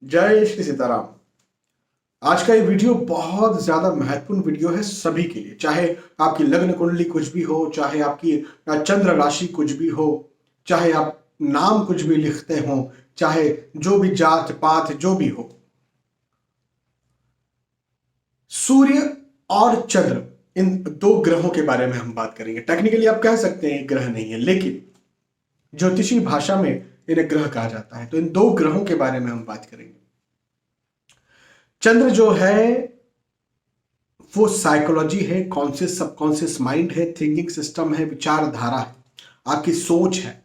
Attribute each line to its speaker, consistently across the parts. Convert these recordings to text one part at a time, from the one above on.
Speaker 1: जय श्री सीताराम। आज का ये वीडियो बहुत ज्यादा महत्वपूर्ण वीडियो है सभी के लिए, चाहे आपकी लग्न कुंडली कुछ भी हो, चाहे आपकी चंद्र राशि कुछ भी हो, चाहे आप नाम कुछ भी लिखते हो, चाहे जो भी जात पात जो भी हो। सूर्य और चंद्र, इन दो ग्रहों के बारे में हम बात करेंगे। टेक्निकली आप कह सकते हैं ग्रह नहीं है, लेकिन ज्योतिषी भाषा में इन्हें ग्रह कहा जाता है। तो इन दो ग्रहों के बारे में हम बात करेंगे। चंद्र जो है वो साइकोलॉजी है, कॉन्शियस सबकॉन्शियस माइंड है, थिंकिंग सिस्टम है, विचारधारा है, आपकी सोच है।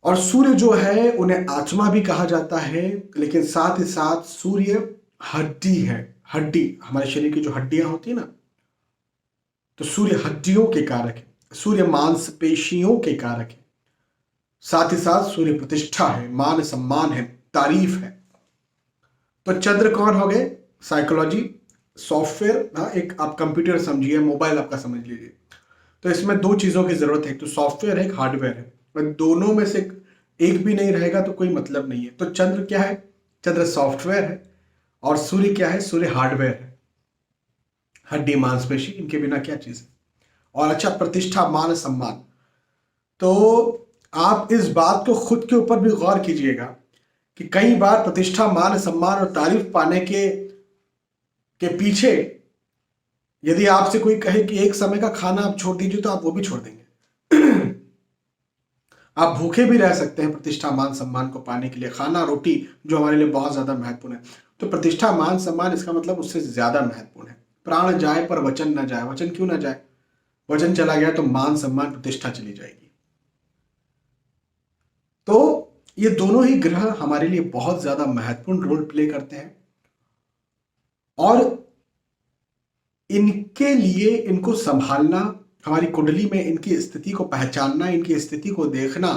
Speaker 1: और सूर्य जो है उन्हें आत्मा भी कहा जाता है, लेकिन साथ ही साथ सूर्य हड्डी है। हड्डी, हमारे शरीर की जो हड्डियां होती है ना, तो सूर्य हड्डियों के कारक है, सूर्य मांसपेशियों के कारक है। साथ ही साथ सूर्य प्रतिष्ठा है, मान सम्मान है, तारीफ है। तो चंद्र कौन हो गए? Psychology, software. हाँ, एक आप कंप्यूटर समझिए, मोबाइल आपका समझ लीजिए। तो इसमें दो चीजों की जरूरत है, तो सॉफ्टवेयर है, एक हार्डवेयर है। और दोनों में से एक भी नहीं रहेगा तो कोई मतलब नहीं है। तो चंद्र क्या है? चंद्र सॉफ्टवेयर है। और सूर्य क्या है? सूर्य हार्डवेयर है, हड्डी मांसपेशी, इनके बिना क्या चीज है। और अच्छा, प्रतिष्ठा, मान सम्मान। तो आप इस बात को खुद के ऊपर भी गौर कीजिएगा कि कई बार प्रतिष्ठा, मान सम्मान और तारीफ पाने के पीछे यदि आपसे कोई कहे कि एक समय का खाना आप छोड़ दीजिए, तो आप वो भी छोड़ देंगे। आप भूखे भी रह सकते हैं प्रतिष्ठा मान सम्मान को पाने के लिए। खाना रोटी जो हमारे लिए बहुत ज्यादा महत्वपूर्ण है, तो प्रतिष्ठा मान सम्मान इसका मतलब उससे ज्यादा महत्वपूर्ण है। प्राण जाए पर वचन न जाए। वचन क्यों ना जाए? वचन चला गया तो मान सम्मान प्रतिष्ठा चली जाएगी। तो ये दोनों ही ग्रह हमारे लिए बहुत ज्यादा महत्वपूर्ण रोल प्ले करते हैं। और इनके लिए इनको संभालना, हमारी कुंडली में इनकी स्थिति को पहचानना, इनकी स्थिति को देखना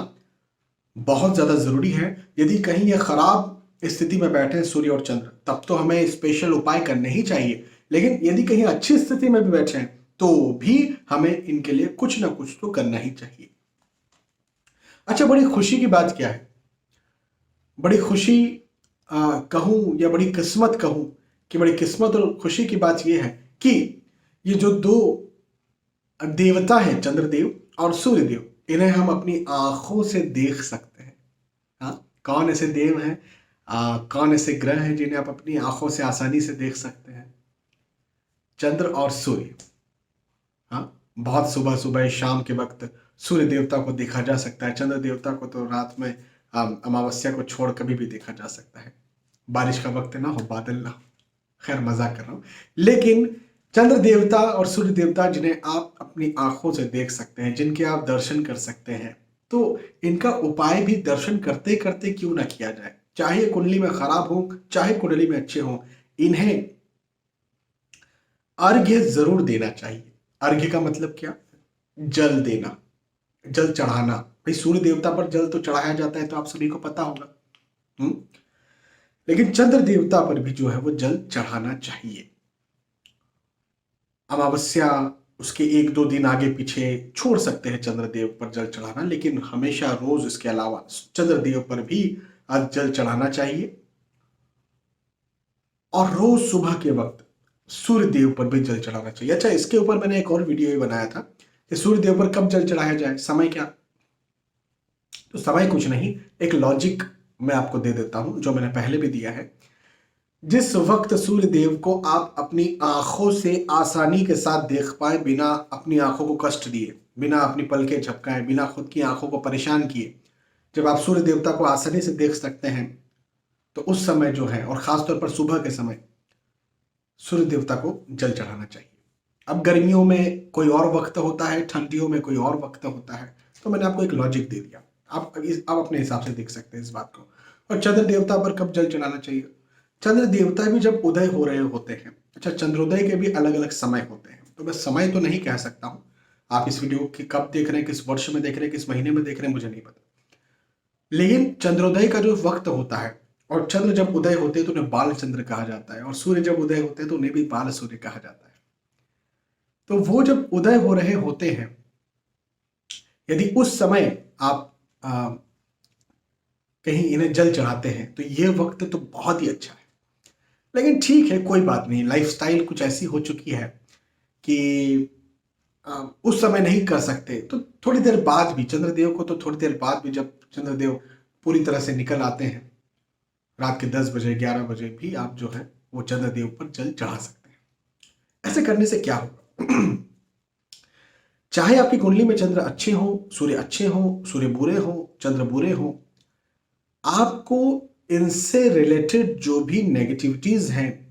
Speaker 1: बहुत ज्यादा जरूरी है। यदि कहीं ये खराब स्थिति में बैठे हैं सूर्य और चंद्र, तब तो हमें स्पेशल उपाय करने ही चाहिए। लेकिन यदि कहीं अच्छी स्थिति में भी बैठे हैं, तो भी हमें इनके लिए कुछ ना कुछ तो करना ही चाहिए। अच्छा, बड़ी खुशी की बात क्या है? बड़ी खुशी कहूं या बड़ी किस्मत कहूं, कि बड़ी किस्मत और खुशी की बात यह है कि ये जो दो देवता हैं, चंद्रदेव और सूर्यदेव, इन्हें हम अपनी आंखों से देख सकते हैं। हाँ, कौन ऐसे देव हैं, कौन ऐसे ग्रह हैं जिन्हें आप अपनी आंखों से आसानी से देख सकते हैं? चंद्र और सूर्य। हाँ, बहुत सुबह सुबह शाम के वक्त सूर्य देवता को देखा जा सकता है। चंद्र देवता को तो रात में अमावस्या को छोड़ कभी भी देखा जा सकता है। बारिश का वक्त ना हो, बादल ना हो। खैर, मजाक कर रहा हूं। लेकिन चंद्र देवता और सूर्य देवता जिन्हें आप अपनी आंखों से देख सकते हैं, जिनके आप दर्शन कर सकते हैं, तो इनका उपाय भी दर्शन करते करते क्यों ना किया जाए। चाहे कुंडली में खराब हो, चाहे कुंडली में अच्छे हो, इन्हें अर्घ्य जरूर देना चाहिए। अर्घ्य का मतलब क्या? जल देना, जल चढ़ाना। भाई, सूर्य देवता पर जल तो चढ़ाया जाता है, तो आप सभी को पता होगा। हम्म। लेकिन चंद्र देवता पर भी जो है वो जल चढ़ाना चाहिए। अमावस्या, उसके एक दो दिन आगे पीछे छोड़ सकते हैं चंद्रदेव पर जल चढ़ाना, लेकिन हमेशा रोज इसके अलावा चंद्रदेव पर भी आज जल चढ़ाना चाहिए। और रोज सुबह के वक्त सूर्य देव पर भी जल चढ़ाना चाहिए। अच्छा, इसके ऊपर मैंने एक और वीडियो भी बनाया था कि सूर्य देव पर कब जल चढ़ाया जाए, समय क्या। तो समय कुछ नहीं, एक लॉजिक मैं आपको दे देता हूं जो मैंने पहले भी दिया है। जिस वक्त सूर्य देव को आप अपनी आंखों से आसानी के साथ देख पाए, बिना अपनी आंखों को कष्ट दिए, बिना अपनी पलकें झपकाए, बिना खुद की आंखों को परेशान किए, जब आप सूर्य देवता को आसानी से देख सकते हैं, तो उस समय जो है, और खासतौर पर सुबह के समय, सूर्य देवता को जल चढ़ाना चाहिए। अब गर्मियों में कोई और वक्त होता है, ठंडियों में कोई और वक्त होता है, तो मैंने आपको एक लॉजिक दे दिया। आप अपने हिसाब से देख सकते हैं इस बात को। और चंद्र देवता पर कब जल चढ़ाना चाहिए? चंद्र देवता भी जब उदय हो रहे होते हैं। अच्छा, चंद्रोदय के भी अलग अलग समय होते हैं, तो मैं समय तो नहीं कह सकता हूं। आप इस वीडियो की कब देख रहे हैं, किस वर्ष में देख रहे हैं, किस महीने में देख रहे हैं, मुझे नहीं पता। लेकिन चंद्रोदय का जो वक्त होता है, और चंद्र जब उदय होते हैं तो उन्हें बाल चंद्र कहा जाता है, और सूर्य जब उदय होते हैं तो उन्हें भी बाल सूर्य कहा जाता है। तो वो जब उदय हो रहे होते हैं, यदि उस समय आप कहीं इन्हें जल चढ़ाते हैं, तो ये वक्त तो बहुत ही अच्छा है। लेकिन ठीक है, कोई बात नहीं, लाइफस्टाइल कुछ ऐसी हो चुकी है कि उस समय नहीं कर सकते, तो थोड़ी देर बाद भी चंद्रदेव को, तो थोड़ी देर बाद भी जब चंद्रदेव पूरी तरह से निकल आते हैं, रात के 10 बजे 11 बजे भी आप जो है वो चंद्रदेव पर जल चढ़ा सकते हैं। ऐसे करने से क्या होगा? चाहे आपकी कुंडली में चंद्र अच्छे हो, सूर्य अच्छे हो, सूर्य बुरे हो, चंद्र बुरे हो, आपको इनसे रिलेटेड जो भी नेगेटिविटीज हैं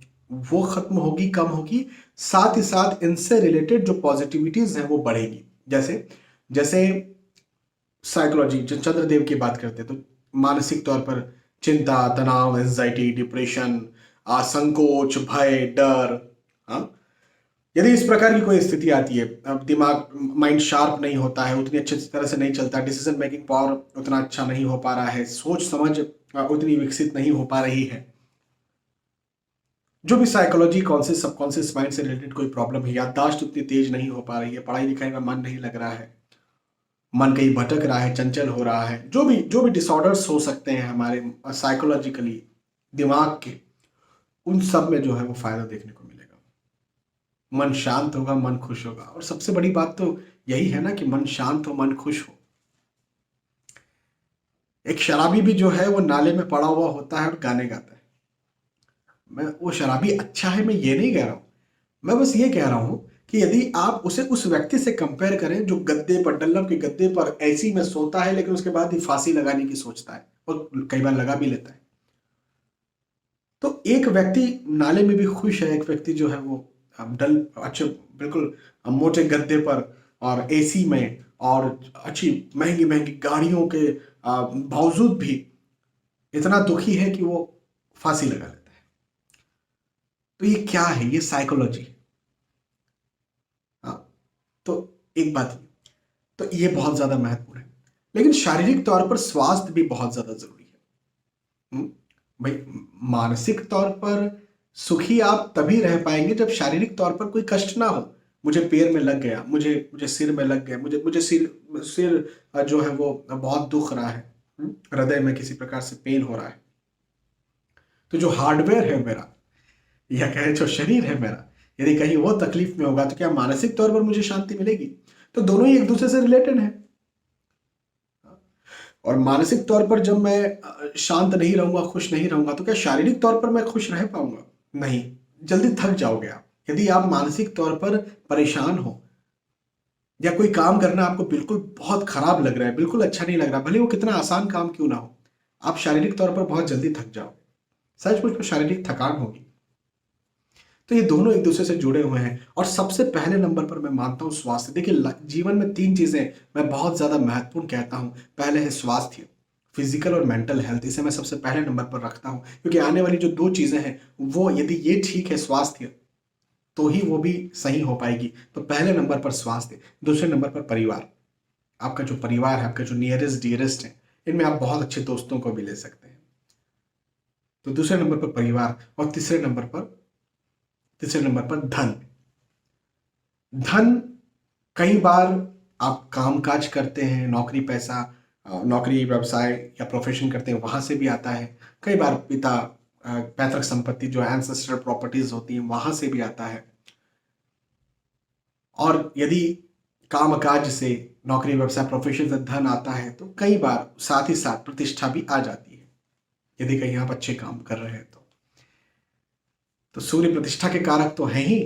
Speaker 1: वो खत्म होगी, कम होगी। साथ ही साथ इनसे रिलेटेड जो पॉजिटिविटीज हैं वो बढ़ेगी। जैसे जैसे साइकोलॉजी, जो चंद्रदेव की बात करते हैं, तो मानसिक तौर पर चिंता, तनाव, एंजाइटी, डिप्रेशन, संकोच, भय, डर, हाँ, यदि इस प्रकार की कोई स्थिति आती है, अब दिमाग, माइंड शार्प नहीं होता है, उतनी अच्छी तरह से नहीं चलता, डिसीजन मेकिंग पावर उतना अच्छा नहीं हो पा रहा है, सोच समझ उतनी विकसित नहीं हो पा रही है, जो भी साइकोलॉजी, कॉन्शियस सबकॉन्शियस माइंड से रिलेटेड कोई प्रॉब्लम है, याददाश्त उतनी तेज नहीं हो पा रही है, पढ़ाई लिखाई में मन नहीं लग रहा है, मन कहीं भटक रहा है, चंचल हो रहा है, जो भी डिसऑर्डर्स हो सकते हैं हमारे साइकोलॉजिकली दिमाग के, उन सब में जो है वो फायदा देखने को मिलेगा। मन शांत होगा, मन खुश होगा। और सबसे बड़ी बात तो यही है ना कि मन शांत हो, मन खुश हो। एक शराबी भी जो है वो नाले में पड़ा हुआ होता है और गाने गाता है। मैं वो शराबी अच्छा है, मैं ये नहीं कह रहा हूं, मैं बस ये कह रहा हूं कि यदि आप उसे उस व्यक्ति से कंपेयर करें जो गद्दे पर, डल्लम के गद्दे पर एसी में सोता है, लेकिन उसके बाद ही फांसी लगाने की सोचता है और कई बार लगा भी लेता है। तो एक व्यक्ति नाले में भी खुश है, एक व्यक्ति जो है वो डल अच्छे बिल्कुल मोटे गद्दे पर और एसी में और अच्छी महंगी महंगी गाड़ियों के बावजूद भी इतना दुखी है कि वो फांसी लगा लेता है। तो ये क्या है? ये साइकोलॉजी। हाँ, तो एक बात ये, तो ये बहुत ज्यादा महत्वपूर्ण है। लेकिन शारीरिक तौर पर स्वास्थ्य भी बहुत ज्यादा जरूरी है। हम्म, भाई, मानसिक तौर पर सुखी आप तभी रह पाएंगे जब शारीरिक तौर पर कोई कष्ट ना हो। मुझे पैर में लग गया, मुझे मुझे सिर में लग गया, मुझे मुझे सिर सिर जो है वो बहुत दुख रहा है, हृदय में किसी प्रकार से पेन हो रहा है, तो जो हार्डवेयर है मेरा, या कहे जो शरीर है मेरा, यदि कहीं वो तकलीफ में होगा, तो क्या मानसिक तौर पर मुझे शांति मिलेगी? तो दोनों ही एक दूसरे से रिलेटेड है। और मानसिक तौर पर जब मैं शांत नहीं रहूंगा, खुश नहीं रहूंगा, तो क्या शारीरिक तौर पर मैं खुश रह पाऊंगा? नहीं, जल्दी थक जाओगे आप। यदि आप मानसिक तौर पर परेशान हो, या कोई काम करना आपको बिल्कुल बहुत खराब लग रहा है, बिल्कुल अच्छा नहीं लग रहा, भले वो कितना आसान काम क्यों ना हो, आप शारीरिक तौर पर बहुत जल्दी थक जाओगे, सचमुच में शारीरिक थकान होगी। तो ये दोनों एक दूसरे से जुड़े हुए हैं। और सबसे पहले नंबर पर मैं मानता हूं स्वास्थ्य। देखिए, जीवन में 3 चीजें मैं बहुत ज्यादा महत्वपूर्ण कहता हूं। पहले है स्वास्थ्य, फिजिकल और मेंटल हेल्थ, इसे मैं सबसे पहले नंबर पर रखता हूं, क्योंकि आने वाली जो 2 चीजें हैं, वो यदि ये ठीक है स्वास्थ्य, तो ही वो भी सही हो पाएगी। तो पहले नंबर पर स्वास्थ्य, दूसरे नंबर पर परिवार। आपका जो परिवार है, आपका जो नियरेस्ट डियरेस्ट है, इनमें आप बहुत अच्छे दोस्तों को भी ले सकते हैं। तो दूसरे नंबर पर परिवार, और तीसरे नंबर पर धन। धन, कई बार आप काम काज करते हैं, नौकरी पैसा, नौकरी व्यवसाय या प्रोफेशन करते हैं, वहां से भी आता है। कई बार पिता, पैतृक संपत्ति जो एंसेस्ट्रल प्रॉपर्टीज होती हैं, वहां से भी आता है। और यदि काम काज से, नौकरी व्यवसाय प्रोफेशन से धन आता है, तो कई बार साथ ही साथ प्रतिष्ठा भी आ जाती है, यदि कहीं आप अच्छे काम कर रहे हैं तो सूर्य प्रतिष्ठा के कारक तो हैं ही,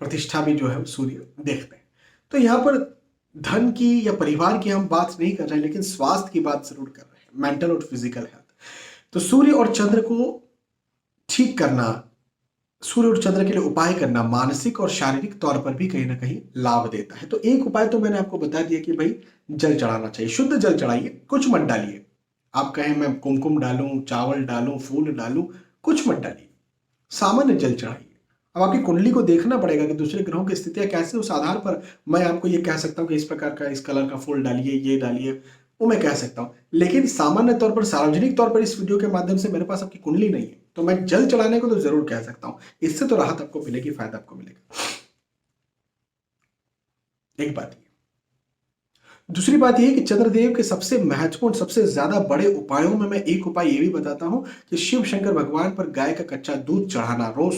Speaker 1: प्रतिष्ठा भी जो है सूर्य देखते हैं। तो यहाँ पर धन की या परिवार की हम बात नहीं कर रहे हैं, लेकिन स्वास्थ्य की बात जरूर कर रहे हैं, मेंटल और फिजिकल हेल्थ। तो सूर्य और चंद्र को ठीक करना, सूर्य और चंद्र के लिए उपाय करना, मानसिक और शारीरिक तौर पर भी कहीं ना कहीं लाभ देता है। तो एक उपाय तो मैंने आपको बता दिया कि भाई जल चढ़ाना चाहिए, शुद्ध जल चढ़ाइए, कुछ मत डालिए। आप कहें मैं कुमकुम डालूं, चावल डालूं, फूल डालूं, कुछ मत डालिए, सामान्य जल चढ़ाइए। अब आपकी कुंडली को देखना पड़ेगा कि दूसरे ग्रहों की स्थितियां कैसे, उस आधार पर मैं आपको ये कह सकता हूं कि इस प्रकार का, इस कलर का फूल डालिए, ये डालिए, वो मैं कह सकता हूं। लेकिन सामान्य तौर पर, सार्वजनिक तौर पर इस वीडियो के माध्यम से मेरे पास आपकी कुंडली नहीं है, तो मैं जल चढ़ाने को तो जरूर कह सकता हूं। इससे तो राहत आपको मिलेगी, फायदा आपको मिलेगा। एक बात ये, दूसरी बात यह है कि चंद्रदेव के सबसे महत्वपूर्ण, सबसे ज्यादा बड़े उपायों में मैं एक उपाय ये भी बताता हूं कि शिव शंकर भगवान पर गाय का कच्चा दूध चढ़ाना रोज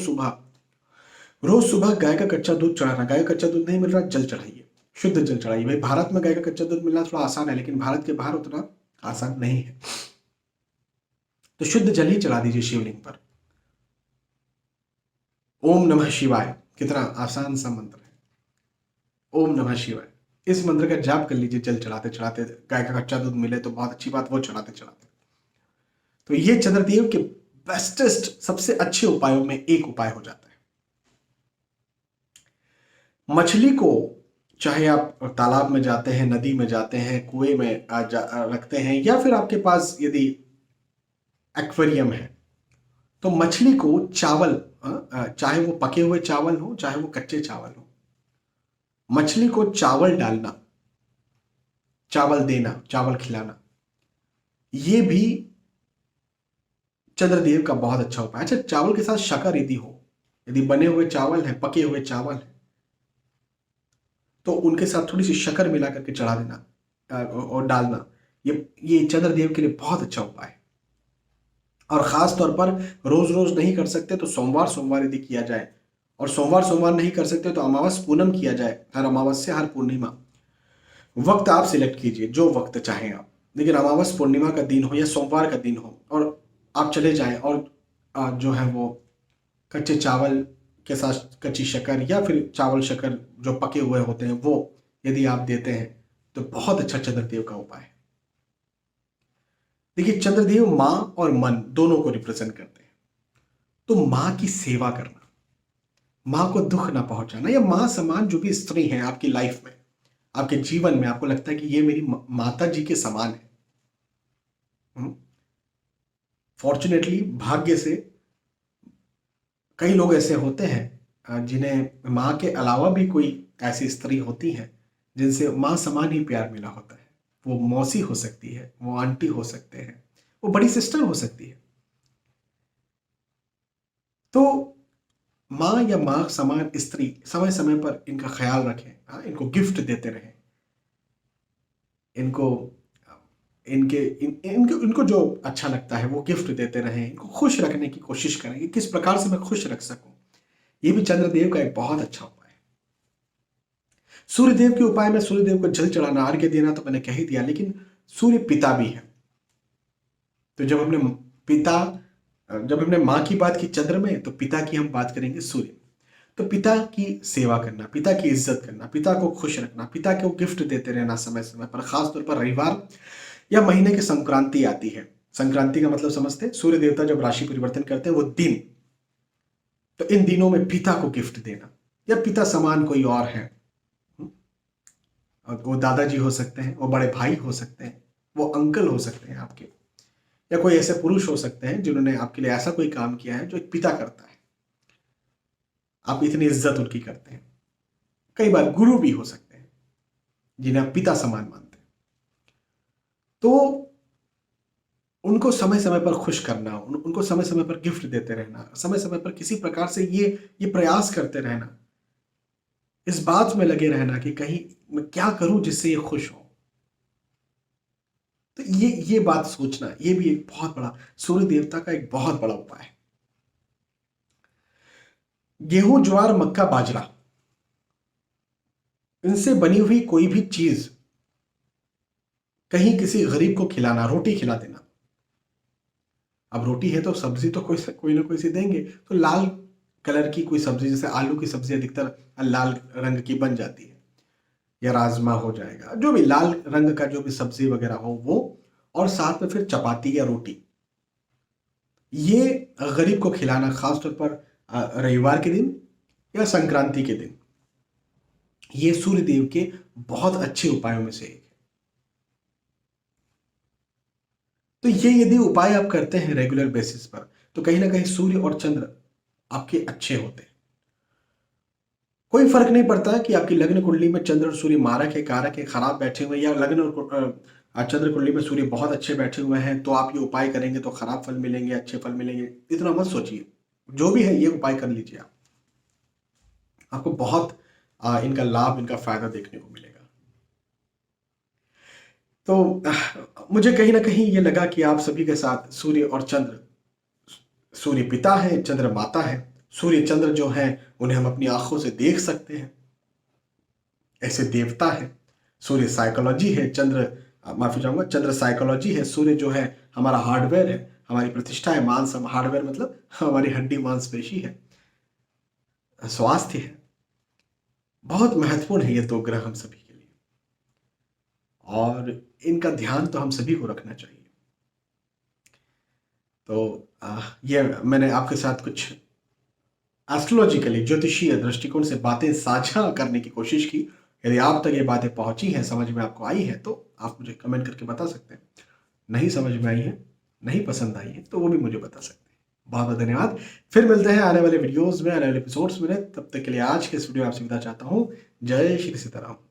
Speaker 1: सुबह गाय का कच्चा दूध चढ़ाना। गाय का कच्चा दूध नहीं मिल रहा, जल चढ़ाइए, शुद्ध जल चढ़ाइए। भाई भारत में गाय का कच्चा दूध मिलना थोड़ा आसान है, लेकिन भारत के बाहर उतना आसान नहीं है, तो शुद्ध जल ही चढ़ा दीजिए शिवलिंग पर। ओम नमः शिवाय, कितना आसान सा मंत्र है, ओम नमः शिवाय। इस मंत्र का जाप कर लीजिए जल चढ़ाते चढ़ाते। गाय का कच्चा दूध मिले तो बहुत अच्छी बात, वो चढ़ाते चढ़ाते। तो ये चंद्रदेव के बेस्टेस्ट, सबसे अच्छे उपायों में एक उपाय हो जाता है। मछली को चाहे आप तालाब में जाते हैं, नदी में जाते हैं, कुएं में रखते हैं, या फिर आपके पास यदि एक्वेरियम है, तो मछली को चावल, चाहे वो पके हुए चावल हो चाहे वो कच्चे चावल हो, मछली को चावल डालना, चावल देना, चावल खिलाना, ये भी चंद्रदेव का बहुत अच्छा उपाय। अच्छा, चावल के साथ शक्कर यदि हो, यदि बने हुए चावल है, पके हुए चावल है, तो उनके साथ थोड़ी सी शक्कर मिला करके चढ़ा देना और डालना, ये चंद्रदेव के लिए बहुत अच्छा उपाय है। और खास तौर पर रोज रोज नहीं कर सकते तो सोमवार सोमवार यदि किया जाए, और सोमवार सोमवार नहीं कर सकते तो अमावस पूनम किया जाए, हर अमावस्या हर पूर्णिमा। वक्त आप सिलेक्ट कीजिए, जो वक्त चाहें आप, लेकिन अमावस पूर्णिमा का दिन हो या सोमवार का दिन हो, और आप चले जाएं और जो है वो कच्चे चावल के साथ कच्ची शक्कर या फिर चावल शक्कर जो पके हुए होते हैं वो यदि आप देते हैं, तो बहुत अच्छा चंद्रदेव का उपाय है। देखिए, चंद्रदेव मां और मन दोनों को रिप्रेजेंट करते हैं। तो मां की सेवा करना, मां को दुख ना पहुंचाना, या मां समान जो भी स्त्री है आपकी लाइफ में, आपके जीवन में, आपको लगता है कि ये मेरी माता जी के समान है। फॉर्चुनेटली, भाग्य से कई लोग ऐसे होते हैं जिन्हें माँ के अलावा भी कोई ऐसी स्त्री होती है जिनसे माँ समान ही प्यार मिला होता है। वो मौसी हो सकती है, वो आंटी हो सकते हैं, वो बड़ी सिस्टर हो सकती है। तो माँ या माँ समान स्त्री समय समय पर इनका ख्याल रखें, इनको गिफ्ट देते रहें, इनको इनके इनको इनको जो अच्छा लगता है वो गिफ्ट देते रहें, इनको खुश रखने की कोशिश करें कि किस प्रकार से मैं खुश रख सकूं। ये भी चंद्रदेव का एक बहुत अच्छा उपाय है। सूर्यदेव के उपाय में सूर्यदेव को जल चढ़ाना, अर्घ्य देना तो मैंने कह ही दिया, लेकिन सूर्य पिता भी है। तो जब हमने मां की बात की चंद्र में, तो पिता की हम बात करेंगे सूर्य। तो पिता की सेवा करना, पिता की इज्जत करना, पिता को खुश रखना, पिता को गिफ्ट देते रहना समय समय पर, खासतौर पर रविवार या महीने की संक्रांति आती है। संक्रांति का मतलब समझते हैं, सूर्य देवता जब राशि परिवर्तन करते हैं वो दिन, तो इन दिनों में पिता को गिफ्ट देना, या पिता समान कोई और है, वो दादाजी हो सकते हैं, वो बड़े भाई हो सकते हैं, वो अंकल हो सकते हैं आपके, या कोई ऐसे पुरुष हो सकते हैं जिन्होंने आपके लिए ऐसा कोई काम किया है जो एक पिता करता है, आप इतनी इज्जत उनकी करते हैं। कई बार गुरु भी हो सकते हैं जिन्हें आप पिता समान मानते हैं। तो उनको समय समय पर खुश करना, उनको समय समय पर गिफ्ट देते रहना, समय समय पर किसी प्रकार से ये प्रयास करते रहना, इस बात में लगे रहना कि कहीं मैं क्या करूं जिससे ये खुश हो। तो ये बात सोचना, ये भी एक बहुत बड़ा, सूर्य देवता का एक बहुत बड़ा उपाय है। गेहूं, ज्वार, मक्का, बाजरा, इनसे बनी हुई कोई भी चीज कहीं किसी गरीब को खिलाना, रोटी खिला देना। अब रोटी है तो सब्जी तो कोई ना कोई सी देंगे, तो लाल कलर की कोई सब्जी, जैसे आलू की सब्जी अधिकतर लाल रंग की बन जाती है, या राजमा हो जाएगा, जो भी लाल रंग का जो भी सब्जी वगैरह हो वो, और साथ में फिर चपाती या रोटी, ये गरीब को खिलाना, खासतौर पर रविवार के दिन या संक्रांति के दिन, ये सूर्य देव के बहुत अच्छे उपायों में से एक है। तो ये यदि उपाय आप करते हैं रेगुलर बेसिस पर, तो कहीं ना कहीं सूर्य और चंद्र आपके अच्छे होते हैं। कोई फर्क नहीं पड़ता कि आपकी लग्न कुंडली में चंद्र और सूर्य मारक है, कारक है, खराब बैठे हुए, या लग्न और चंद्र कुंडली में सूर्य बहुत अच्छे बैठे हुए हैं, तो आप ये उपाय करेंगे तो खराब फल मिलेंगे, अच्छे फल मिलेंगे, इतना मत सोचिए। जो भी है ये उपाय कर लीजिए आप, आपको बहुत इनका लाभ, इनका फायदा देखने को मिलेगा। तो मुझे कहीं ना कहीं ये लगा कि आप सभी के साथ सूर्य और चंद्र, सूर्य पिता है, चंद्र माता है। सूर्य चंद्र जो है उन्हें हम अपनी आंखों से देख सकते हैं, ऐसे देवता है। सूर्य साइकोलॉजी है, चंद्र माफी चाहूंगा, चंद्र साइकोलॉजी है। सूर्य जो है हमारा हार्डवेयर है, हमारी प्रतिष्ठा है, मांस, हार्डवेयर मतलब हमारी हड्डी मांसपेशी है, स्वास्थ्य है। बहुत महत्वपूर्ण है ये दो ग्रह हम सभी के लिए, और इनका ध्यान तो हम सभी को रखना चाहिए। तो ये मैंने आपके साथ कुछ एस्ट्रोलॉजिकली, ज्योतिषीय दृष्टिकोण से बातें साझा करने की कोशिश की। यदि आप तक ये बातें पहुंची हैं, समझ में आपको आई है, तो आप मुझे कमेंट करके बता सकते हैं। नहीं समझ में आई है, नहीं पसंद आई है, तो वो भी मुझे बता सकते हैं। बहुत बहुत धन्यवाद। फिर मिलते हैं आने वाले वीडियोस में, आने वाले एपिसोड्स में। तब तक के लिए आज के इस वीडियो में आपसे विदा चाहता हूँ। जय श्री सीताराम।